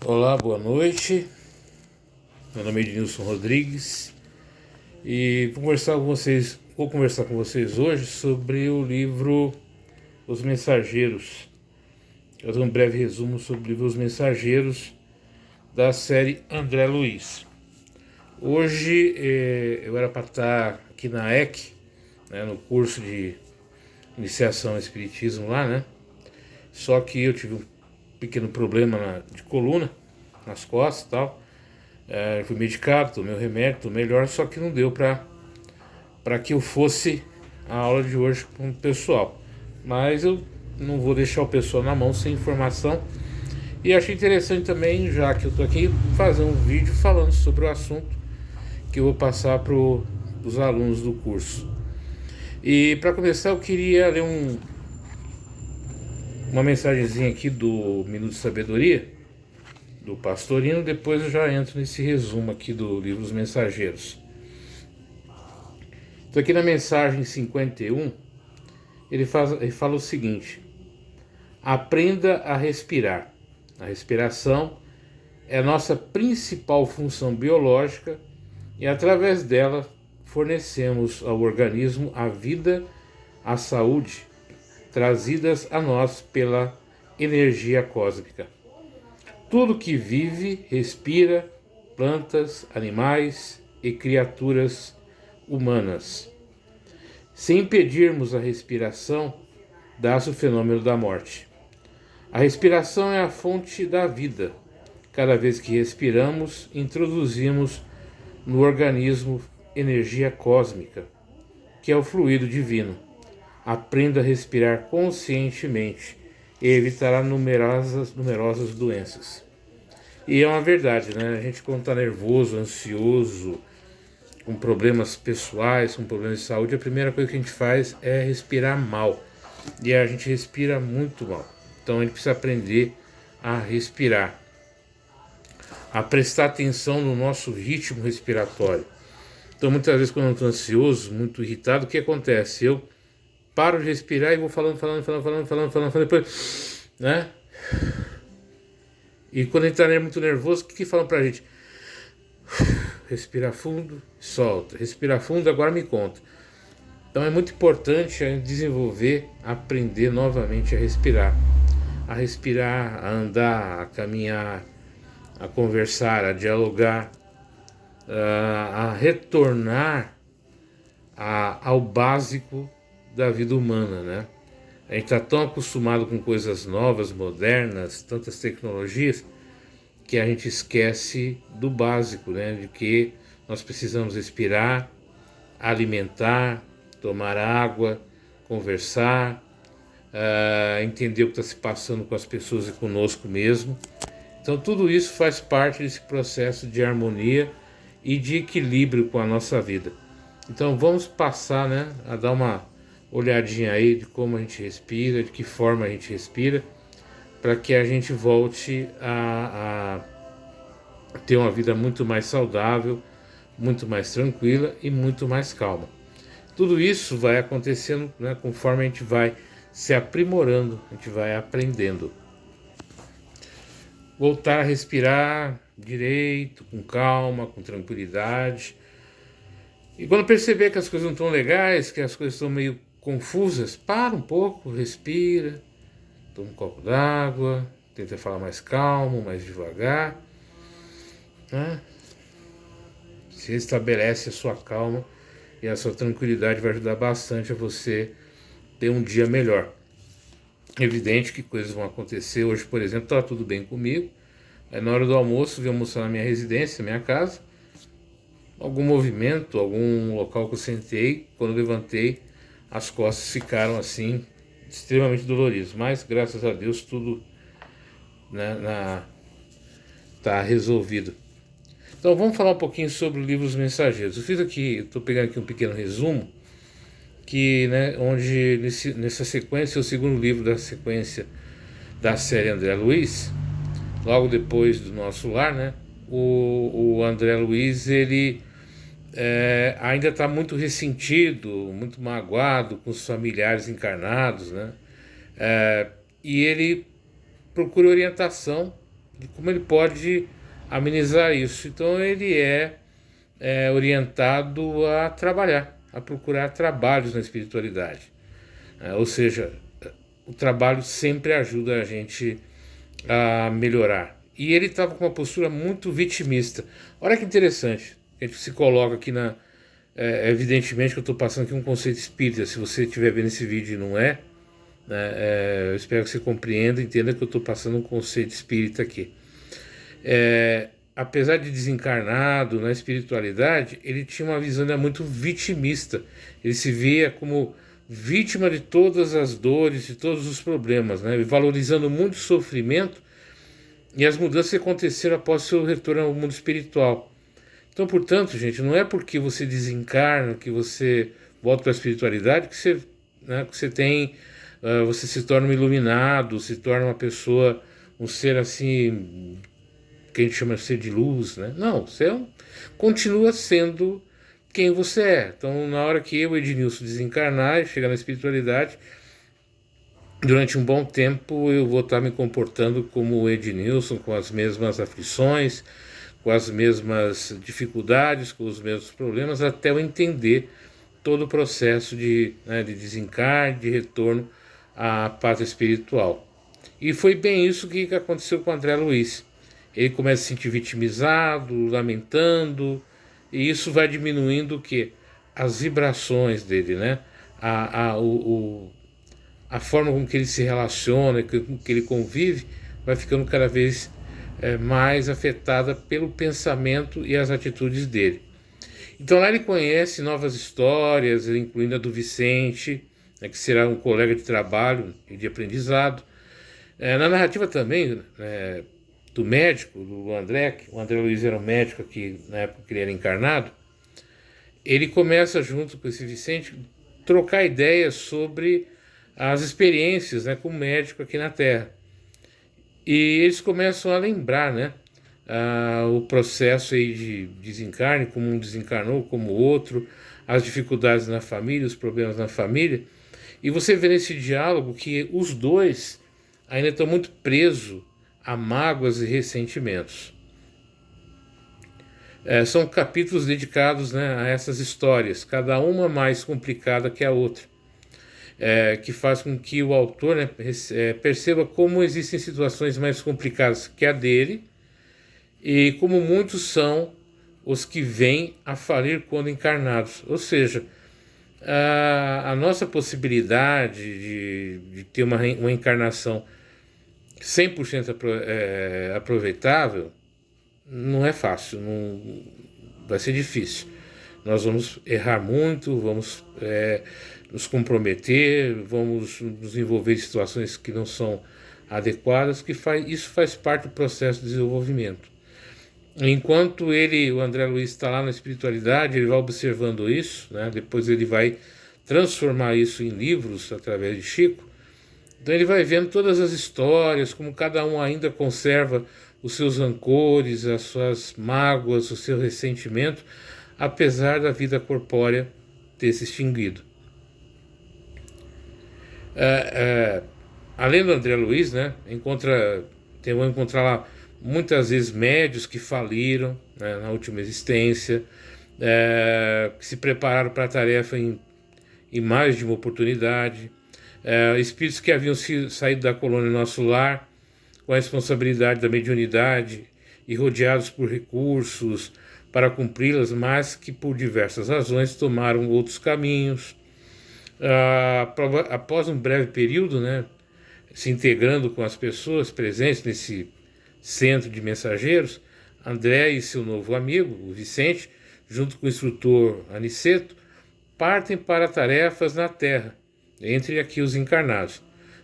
Olá, boa noite. Meu nome é Ednilson Rodrigues e vou conversar com vocês hoje sobre o livro Os Mensageiros. Eu dou um breve resumo sobre o livro Os Mensageiros da série André Luiz. Hoje eu era para estar aqui na EC, né, no curso de iniciação ao Espiritismo lá, né? Só que eu tive um pequeno problema de coluna, nas costas e tal. Fui medicado, tomei o remédio, tô melhor, só que não deu para que eu fosse a aula de hoje com o pessoal. Mas eu não vou deixar o pessoal na mão sem informação. E achei interessante também, já que eu tô aqui, fazer um vídeo falando sobre o assunto que eu vou passar para os alunos do curso. E para começar, eu queria ler uma mensagenzinha aqui do Minuto de Sabedoria, do Pastorino. Depois eu já entro nesse resumo aqui do livro Os Mensageiros. Então aqui na mensagem 51, ele fala o seguinte: aprenda a respirar. A respiração é a nossa principal função biológica e através dela fornecemos ao organismo a vida, a saúde, trazidas a nós pela energia cósmica. Tudo que vive, respira, plantas, animais e criaturas humanas. Se impedirmos a respiração, dá-se o fenômeno da morte. A respiração é a fonte da vida. Cada vez que respiramos, introduzimos no organismo energia cósmica, que é o fluido divino. Aprenda a respirar conscientemente e evitará numerosas doenças. E é uma verdade, né? A gente, quando está nervoso, ansioso, com problemas pessoais, com problemas de saúde, a primeira coisa que a gente faz é respirar mal. E a gente respira muito mal. Então a gente precisa aprender a respirar, a prestar atenção no nosso ritmo respiratório. Então muitas vezes quando eu estou ansioso, muito irritado, o que acontece? Eu paro de respirar e vou falando, depois, né? E quando a gente está muito nervoso, o que falam pra gente? Respira fundo, solta. Respira fundo, agora me conta. Então é muito importante a gente desenvolver, aprender novamente a respirar, a andar, a caminhar, a conversar, a dialogar, a retornar ao básico da vida humana, né? A gente está tão acostumado com coisas novas, modernas, tantas tecnologias, que a gente esquece do básico, né? De que nós precisamos respirar, alimentar, tomar água, conversar, entender o que está se passando com as pessoas e conosco mesmo. Então tudo isso faz parte desse processo de harmonia e de equilíbrio com a nossa vida. Então vamos passar, né, a dar uma olhadinha aí de como a gente respira, de que forma a gente respira, para que a gente volte a ter uma vida muito mais saudável, muito mais tranquila e muito mais calma. Tudo isso vai acontecendo, né, conforme a gente vai se aprimorando, a gente vai aprendendo. Voltar a respirar direito, com calma, com tranquilidade. E quando perceber que as coisas não estão legais, que as coisas estão meio confusas, para um pouco, respira, toma um copo d'água, tenta falar mais calmo, mais devagar, né? Se restabelece a sua calma e a sua tranquilidade, vai ajudar bastante a você ter um dia melhor. Evidente que coisas vão acontecer. Hoje, por exemplo, estava tudo bem comigo. Aí na hora do almoço, vim almoçar na minha residência, minha casa. Algum movimento, algum local que eu sentei, quando levantei, as costas ficaram assim, extremamente doloridas. Mas, graças a Deus, tudo, né, tá resolvido. Então vamos falar um pouquinho sobre o livro Os Mensageiros. Eu estou pegando aqui um pequeno resumo, que, né, onde nessa sequência, o segundo livro da sequência da série André Luiz, logo depois do Nosso Lar, né, o André Luiz, ele ainda está muito ressentido, muito magoado com os familiares encarnados, né, e ele procura orientação de como ele pode amenizar isso. Então ele é orientado a trabalhar, a procurar trabalhos na espiritualidade. Ou seja, o trabalho sempre ajuda a gente a melhorar. E ele estava com uma postura muito vitimista. Olha que interessante, a gente se coloca aqui na... evidentemente que eu estou passando aqui um conceito espírita, se você estiver vendo esse vídeo e não é, né, eu espero que você compreenda e entenda que eu estou passando um conceito espírita aqui. Apesar de desencarnado na espiritualidade, ele tinha uma visão muito vitimista. Ele se via como vítima de todas as dores, de todos os problemas, né? Valorizando muito o sofrimento e as mudanças que aconteceram após seu retorno ao mundo espiritual. Então, portanto, gente, não é porque você desencarna, que você volta para a espiritualidade, que você, né, que você tem, você se torna um iluminado, se torna uma pessoa, um ser assim, que a gente chama de ser de luz, né? Não, você continua sendo quem você é. Então, na hora que eu, Ednilson, desencarnar e chegar na espiritualidade, durante um bom tempo eu vou estar me comportando como o Ednilson, com as mesmas aflições, com as mesmas dificuldades, com os mesmos problemas, até eu entender todo o processo de desencarne, de retorno à pátria espiritual. E foi bem isso que aconteceu com o André Luiz. Ele começa a se sentir vitimizado, lamentando, e isso vai diminuindo o quê? As vibrações dele, né? A forma com que ele se relaciona, com que ele convive, vai ficando cada vez mais afetada pelo pensamento e as atitudes dele. Então lá ele conhece novas histórias, incluindo a do Vicente, né, que será um colega de trabalho e de aprendizado. Na narrativa também do médico, do André, o André Luiz era um médico aqui na época que ele era encarnado, ele começa junto com esse Vicente trocar ideias sobre as experiências, né, como médico aqui na Terra. E eles começam a lembrar, né, o processo aí de desencarne, como um desencarnou, como o outro, as dificuldades na família, os problemas na família. E você vê nesse diálogo que os dois ainda estão muito presos a mágoas e ressentimentos. São capítulos dedicados, né, a essas histórias, cada uma mais complicada que a outra, que faz com que o autor, né, perceba como existem situações mais complicadas que a dele e como muitos são os que vêm a falir quando encarnados. Ou seja, a nossa possibilidade de ter uma encarnação 100% aproveitável não é fácil, não, vai ser difícil. Nós vamos errar muito, vamos nos comprometer, vamos nos envolver em situações que não são adequadas, isso faz parte do processo de desenvolvimento. Enquanto o André Luiz está lá na espiritualidade, ele vai observando isso, né? Depois ele vai transformar isso em livros através de Chico. Então ele vai vendo todas as histórias, como cada um ainda conserva os seus rancores, as suas mágoas, o seu ressentimento, apesar da vida corpórea ter se extinguido. Além do André Luiz, né, vão encontrar lá muitas vezes médios que faliram, né, na última existência, que se prepararam para a tarefa em mais de uma oportunidade, espíritos que haviam saído da colônia Nosso Lar com a responsabilidade da mediunidade e rodeados por recursos para cumpri-las, mas que por diversas razões tomaram outros caminhos. Após um breve período, né, se integrando com as pessoas presentes nesse centro de mensageiros, André e seu novo amigo, o Vicente, junto com o instrutor Aniceto, partem para tarefas na Terra, entre aqui os encarnados.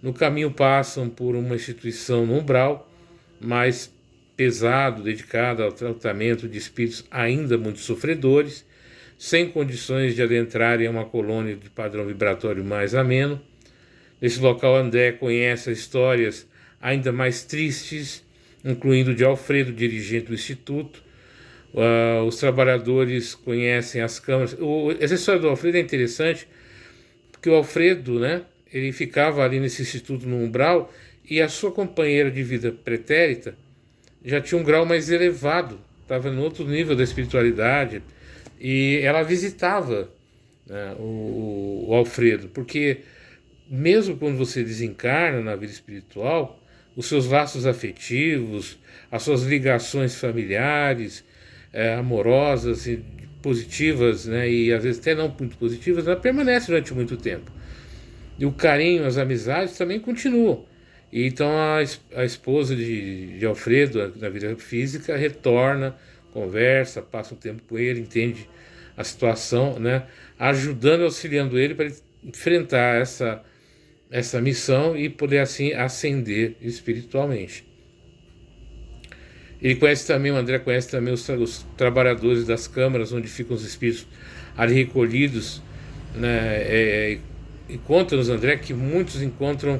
No caminho passam por uma instituição no umbral, mais pesado, dedicada ao tratamento de espíritos ainda muito sofredores, sem condições de adentrarem a uma colônia de padrão vibratório mais ameno. Nesse local, André conhece as histórias ainda mais tristes, incluindo de Alfredo, dirigente do Instituto. Os trabalhadores conhecem as câmaras. Essa história do Alfredo é interessante, porque o Alfredo, né, ele ficava ali nesse instituto no umbral e a sua companheira de vida pretérita já tinha um grau mais elevado, estava no outro nível da espiritualidade, e ela visitava, né, o Alfredo, porque mesmo quando você desencarna na vida espiritual, os seus laços afetivos, as suas ligações familiares, amorosas e positivas, né, e às vezes até não muito positivas, ela permanece durante muito tempo. E o carinho, as amizades também continuam. E então a esposa de Alfredo, na vida física, retorna, conversa, passa um tempo com ele, entende a situação, né, ajudando, auxiliando ele para ele enfrentar essa missão e poder assim ascender espiritualmente. Ele conhece também, o André conhece também os trabalhadores das câmaras, onde ficam os espíritos ali recolhidos, né? E conta-nos, André, que muitos encontram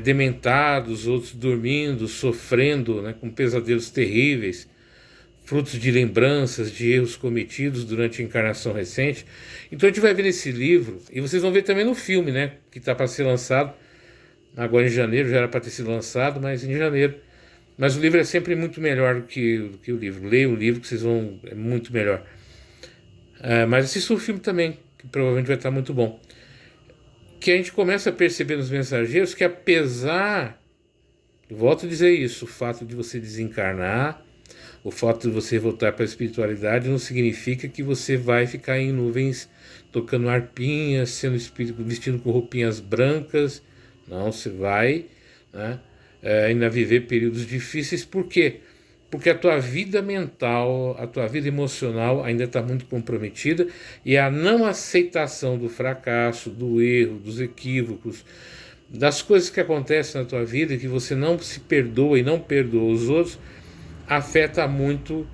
dementados, outros dormindo, sofrendo, né, com pesadelos terríveis, frutos de lembranças, de erros cometidos durante a encarnação recente. Então a gente vai ver nesse livro, e vocês vão ver também no filme, né, que está para ser lançado agora em janeiro, já era para ter sido lançado, mas em janeiro. Mas o livro é sempre muito melhor do que o livro. Leiam o livro que vocês vão... é muito melhor. Mas assista o filme também, que provavelmente vai estar muito bom. Que a gente começa a perceber nos mensageiros que apesar... volto a dizer isso, o fato de você desencarnar, o fato de você voltar para a espiritualidade não significa que você vai ficar em nuvens tocando arpinhas, sendo espírito, vestindo com roupinhas brancas. Não, você vai, né, ainda viver períodos difíceis. Por quê? Porque a tua vida mental, a tua vida emocional ainda está muito comprometida, e a não aceitação do fracasso, do erro, dos equívocos, das coisas que acontecem na tua vida e que você não se perdoa e não perdoa os outros, afeta muito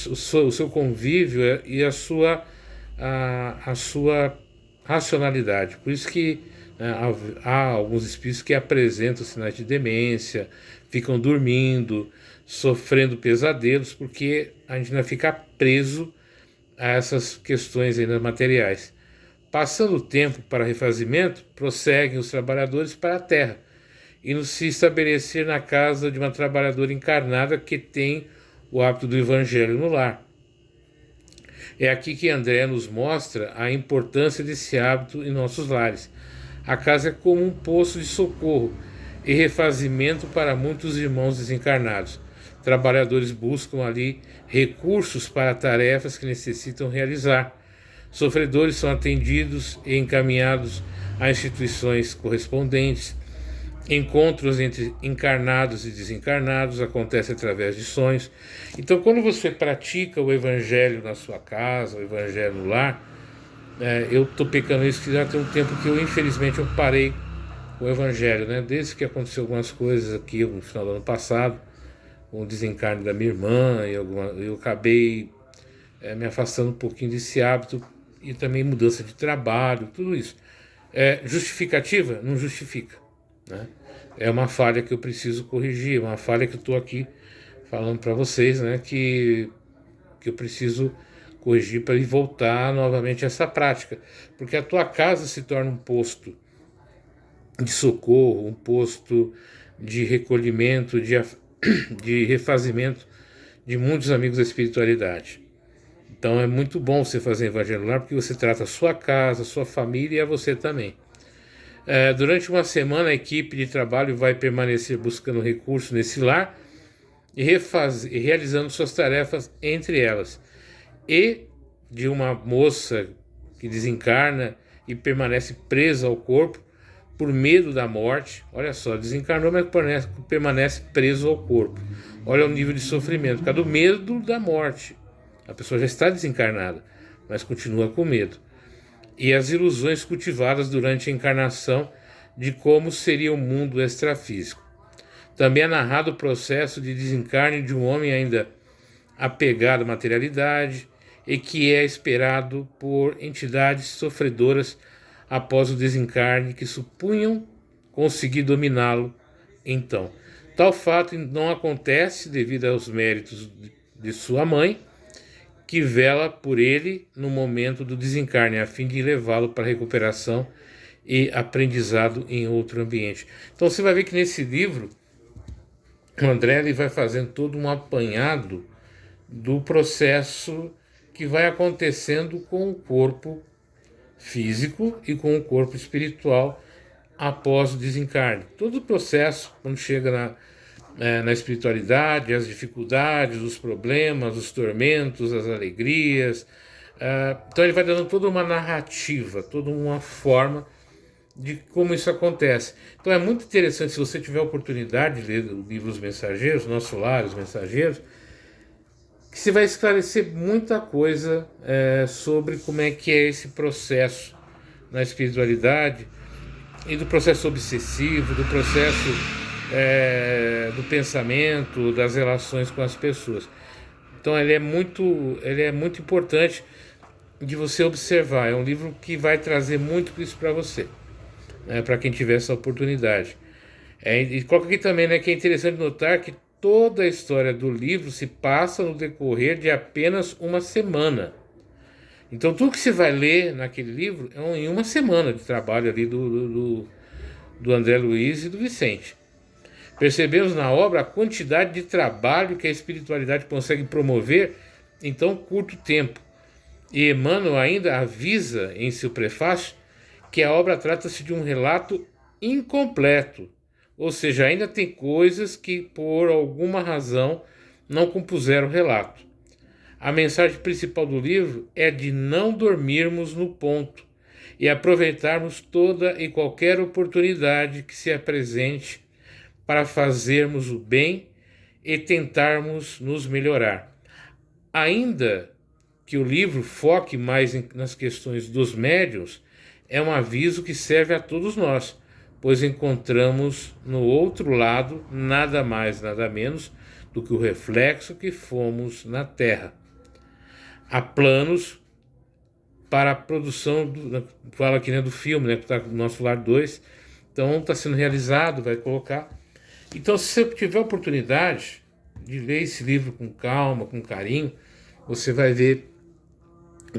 o seu convívio e a sua racionalidade. Por isso que há alguns espíritos que apresentam sinais de demência, ficam dormindo, sofrendo pesadelos, porque a gente ainda fica preso a essas questões ainda materiais. Passando o tempo para refazimento, prosseguem os trabalhadores para a terra, e se estabelecer na casa de uma trabalhadora encarnada que tem o hábito do evangelho no lar. É aqui que André nos mostra a importância desse hábito em nossos lares. A casa é como um poço de socorro e refazimento para muitos irmãos desencarnados. Trabalhadores buscam ali recursos para tarefas que necessitam realizar. Sofredores são atendidos e encaminhados a instituições correspondentes. Encontros entre encarnados e desencarnados acontecem através de sonhos. Então, quando você pratica o evangelho na sua casa, o evangelho no lar, eu estou pecando isso, que já tem um tempo que infelizmente eu parei com o evangelho, né? Desde que aconteceu algumas coisas aqui no final do ano passado, com o desencarne da minha irmã, eu acabei me afastando um pouquinho desse hábito, e também mudança de trabalho, tudo isso. Justificativa? Não justifica, né? É uma falha que eu preciso corrigir, uma falha que eu estou aqui falando para vocês, né, que eu preciso corrigir para voltar novamente a essa prática, porque a tua casa se torna um posto de socorro, um posto de recolhimento, de refazimento de muitos amigos da espiritualidade. Então é muito bom você fazer evangelho no lar, porque você trata a sua casa, a sua família e a você também. Durante uma semana, a equipe de trabalho vai permanecer buscando recursos nesse lar e realizando suas tarefas entre elas. E de uma moça que desencarna e permanece presa ao corpo por medo da morte. Olha só, desencarnou, mas permanece preso ao corpo. Olha o nível de sofrimento, por causa do medo da morte. A pessoa já está desencarnada, mas continua com medo. E as ilusões cultivadas durante a encarnação de como seria o mundo extrafísico. Também é narrado o processo de desencarne de um homem ainda apegado à materialidade e que é esperado por entidades sofredoras após o desencarne, que supunham conseguir dominá-lo então. Tal fato não acontece devido aos méritos de sua mãe, que vela por ele no momento do desencarne, a fim de levá-lo para recuperação e aprendizado em outro ambiente. Então você vai ver que nesse livro o André ele vai fazendo todo um apanhado do processo que vai acontecendo com o corpo físico e com o corpo espiritual após o desencarne. Todo o processo, quando chega na espiritualidade, as dificuldades, os problemas, os tormentos, as alegrias. Então ele vai dando toda uma narrativa, toda uma forma de como isso acontece. Então é muito interessante, se você tiver a oportunidade de ler o livro Os Mensageiros, Nosso Lar, Os Mensageiros, que você vai esclarecer muita coisa sobre como é que é esse processo na espiritualidade e do processo obsessivo, do processo do pensamento, das relações com as pessoas. Então ele é muito importante de você observar. É um livro que vai trazer muito isso para você, para quem tiver essa oportunidade. E coloca aqui também, né, que é interessante notar que toda a história do livro se passa no decorrer de apenas uma semana. Então tudo que você vai ler naquele livro é em uma semana de trabalho ali do André Luiz e do Vicente. Percebemos na obra a quantidade de trabalho que a espiritualidade consegue promover em tão curto tempo. E Emmanuel ainda avisa em seu prefácio que a obra trata-se de um relato incompleto, ou seja, ainda tem coisas que por alguma razão não compuseram o relato. A mensagem principal do livro é de não dormirmos no ponto e aproveitarmos toda e qualquer oportunidade que se apresente para fazermos o bem e tentarmos nos melhorar. Ainda que o livro foque mais nas questões dos médiuns, é um aviso que serve a todos nós, pois encontramos no outro lado nada mais, nada menos do que o reflexo que fomos na Terra. Há planos para a produção, fala aqui, né, do filme, né, que está no Nosso Lar 2, então está sendo realizado, vai colocar. Então, se você tiver a oportunidade de ler esse livro com calma, com carinho, você vai ver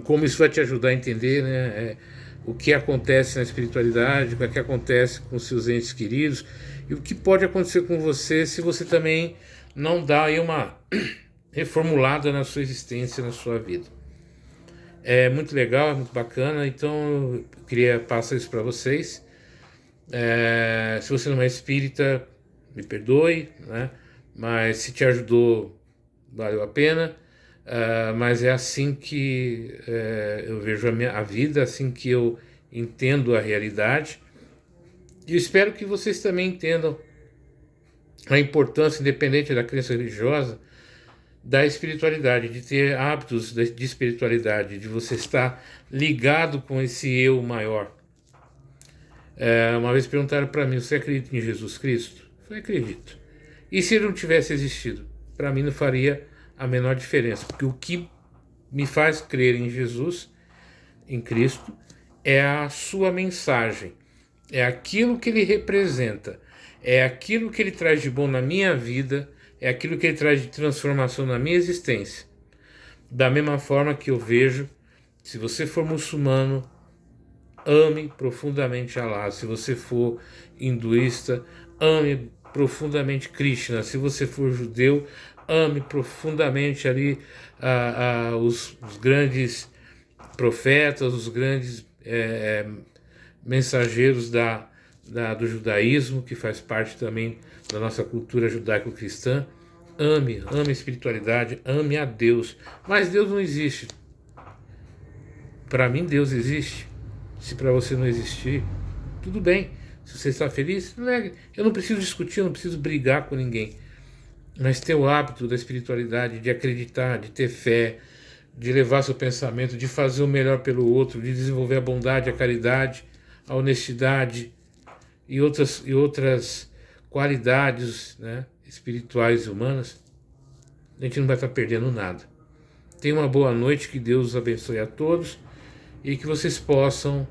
como isso vai te ajudar a entender, né, o que acontece na espiritualidade, o que acontece com seus entes queridos e o que pode acontecer com você se você também não dá aí uma reformulada na sua existência, na sua vida. É muito legal, é muito bacana, então eu queria passar isso para vocês. Se você não é espírita, me perdoe, né? Mas se te ajudou, valeu a pena. Mas é assim que eu vejo a vida, assim que eu entendo a realidade. E eu espero que vocês também entendam a importância, independente da crença religiosa, da espiritualidade, de ter hábitos de espiritualidade, de você estar ligado com esse eu maior. Uma vez perguntaram para mim: você acredita em Jesus Cristo? Eu falei: acredito. E se ele não tivesse existido? Para mim não faria a menor diferença, porque o que me faz crer em Jesus, em Cristo, é a sua mensagem, é aquilo que ele representa, é aquilo que ele traz de bom na minha vida, é aquilo que ele traz de transformação na minha existência. Da mesma forma que eu vejo, se você for muçulmano, ame profundamente Allah. Se você for hinduísta, ame profundamente Krishna. Se você for judeu, ame profundamente ali os grandes profetas, os grandes mensageiros do judaísmo, que faz parte também da nossa cultura judaico-cristã. Ame a espiritualidade, ame a Deus. Mas Deus não existe. Para mim, Deus existe. Se para você não existir, tudo bem. Se você está feliz, eu não preciso discutir, eu não preciso brigar com ninguém. Mas ter o hábito da espiritualidade, de acreditar, de ter fé, de levar seu pensamento, de fazer o melhor pelo outro, de desenvolver a bondade, a caridade, a honestidade e outras qualidades, né, espirituais e humanas, a gente não vai estar perdendo nada. Tenha uma boa noite, que Deus os abençoe a todos e que vocês possam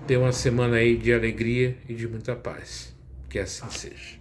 ter uma semana aí de alegria e de muita paz. Que assim seja.